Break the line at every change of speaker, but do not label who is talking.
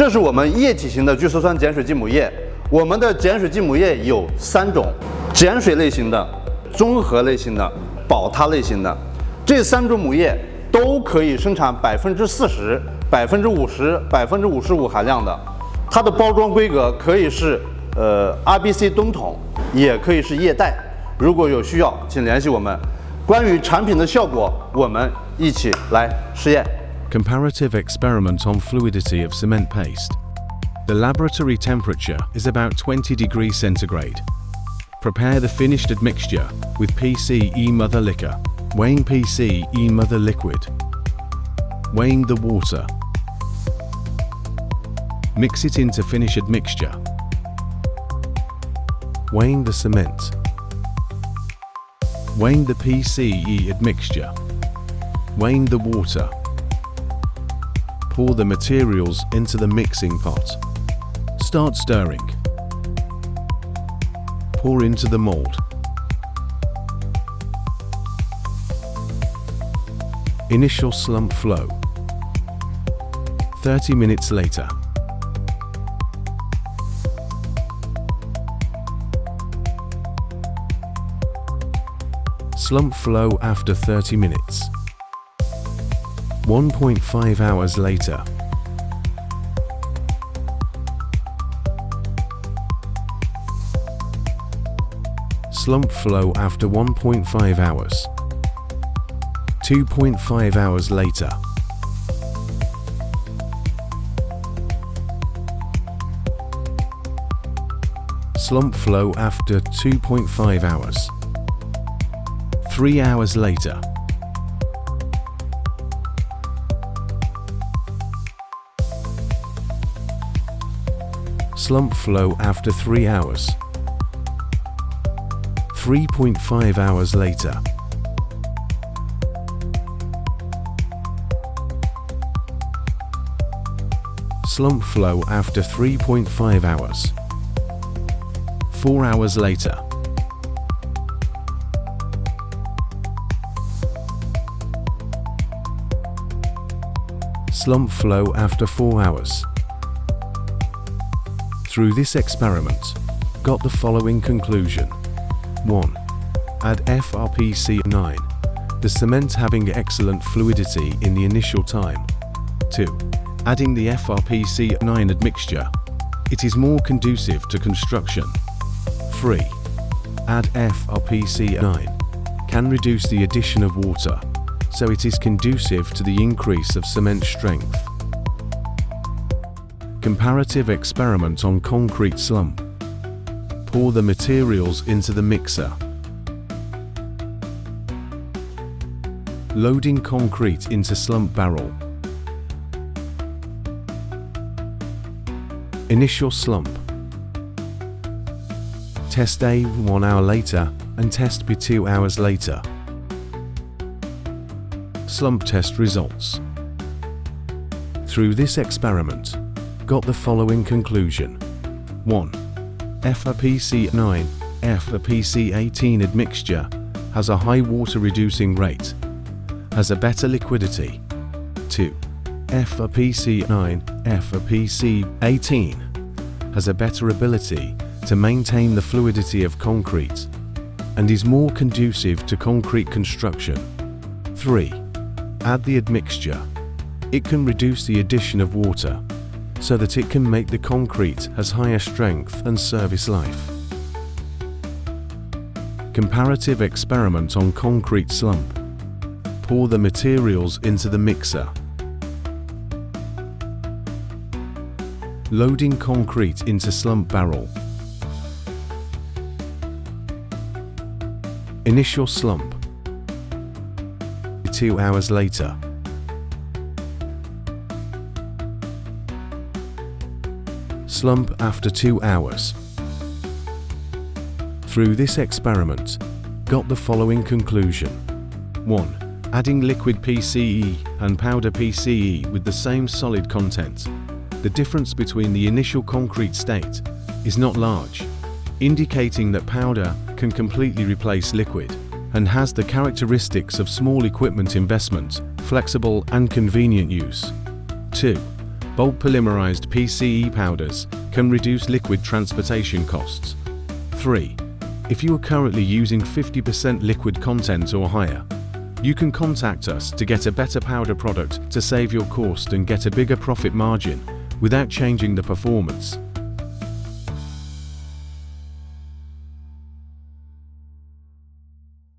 这是我们液体型的聚羧酸碱水基母液。我们的碱水基母液有3种：碱水类型的、综合类型的、保他类型的。这3种母液都可以生产40%、50%、55%含量的。它的包装规格可以是RBC 吨桶，也可以是液袋。如果有需要，请联系我们。关于产品的效果，我们一起来试验。
Comparative experiment on fluidity of cement paste. The laboratory temperature is about 20 degrees centigrade. Prepare the finished admixture with PCE mother liquor. Weighing PCE mother liquid. Weighing the water. Mix it into finished admixture. Weighing the cement. Weighing the PCE admixture. Weighing the water. Pour the materials into the mixing pot. Start stirring. Pour into the mold. Initial slump flow. 30 minutes later. Slump flow after 30 minutes. 1.5 hours later. Slump flow after 1.5 hours. 2.5 hours later. Slump flow after 2.5 hours. 3 hours later. Slump flow after 3 hours. 3.5 hours later. Slump flow after 3.5 hours. 4 hours later. Slump flow after 4 hours. Through this experiment, got the following conclusion. 1. Add FRPC-09. The cement having excellent fluidity in the initial time. 2. Adding the FRPC-09 admixture. It is more conducive to construction. 3. Add FRPC-09. Can reduce the addition of water, so it is conducive to the increase of cement strength. Comparative experiment on concrete slump. Pour the materials into the mixer. Loading concrete into slump barrel. Initial slump. Test A 1 hour later and test B 2 hours later. Slump test results. Through this experiment, got the following conclusion. 1. FRPC-09, FRPC-18 admixture has a high water reducing rate, has a better liquidity. 2. FRPC-09, FRPC-18 has a better ability to maintain the fluidity of concrete and is more conducive to concrete construction. 3. Add the admixture. It can reduce the addition of water so that it can make the concrete has higher strength and service life. Comparative experiment on concrete slump. Pour the materials into the mixer. Loading concrete into slump barrel. Initial slump. 2 hours later. Slump after 2 hours. Through this experiment, got the following conclusion. 1. Adding liquid PCE and powder PCE with the same solid content. The difference between the initial concrete state is not large, indicating that powder can completely replace liquid and has the characteristics of small equipment investment, flexible and convenient use. 2. bulk polymerized PCE powders can reduce liquid transportation costs. 3. If you are currently using 50% liquid content or higher, you can contact us to get a better powder product to save your cost and get a bigger profit margin without changing the performance.